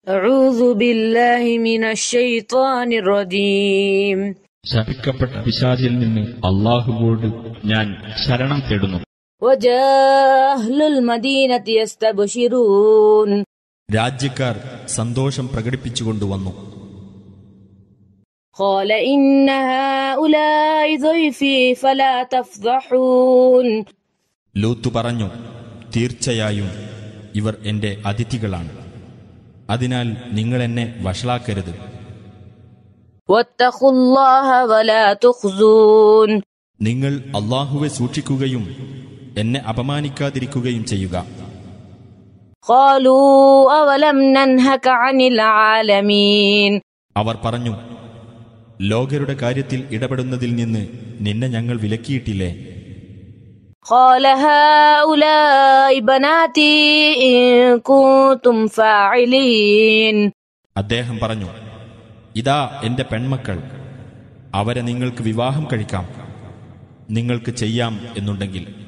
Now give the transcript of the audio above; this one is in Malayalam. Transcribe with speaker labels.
Speaker 1: أعوذ بالله من الشيطان الرجيم.
Speaker 2: ശപിക്കപ്പെട്ട പിശാചിൽ നിന്ന് അല്ലാഹുവോട് ഞാൻ ശരണം തേടുന്നു.
Speaker 1: وجاء أهل المدينة يستبشرون.
Speaker 3: രാജ്യക്കാർ സന്തോഷം പ്രകടിപ്പിച്ചുകൊണ്ടുവന്നു.
Speaker 1: قال إن هؤلاء ضيفي فلا تفضحون.
Speaker 3: ലൂത്ത് പറഞ്ഞു, തീർച്ചയായും ഇവർ എന്റെ അതിഥികളാണ്, അതിനാൽ നിങ്ങൾ എന്നെ വഷളാക്കരുത്.
Speaker 1: واتقوا الله ولا تخزون.
Speaker 3: നിങ്ങൾ അല്ലാഹുവെ സൂക്ഷിക്കുകയും എന്നെ അപമാനിക്കാതിരിക്കുകയും ചെയ്യുക.
Speaker 1: قالوا أولم ننهك عن العالمين.
Speaker 3: അവർ പറഞ്ഞു, ലോകരുടെ കാര്യത്തിൽ ഇടപെടുന്നതിൽ നിന്ന് നിന്നെ ഞങ്ങൾ വിലക്കിയിട്ടില്ലേ?
Speaker 1: قال هؤلاء بناتي إن كنتم فاعلين.
Speaker 3: അദ്ദേഹം പറഞ്ഞു, ഇതാ എന്റെ പെൺമക്കൾ, അവരെ നിങ്ങൾക്ക് വിവാഹം കഴിക്കാം നിങ്ങൾക്ക് ചെയ്യാം എന്നുണ്ടെങ്കിൽ.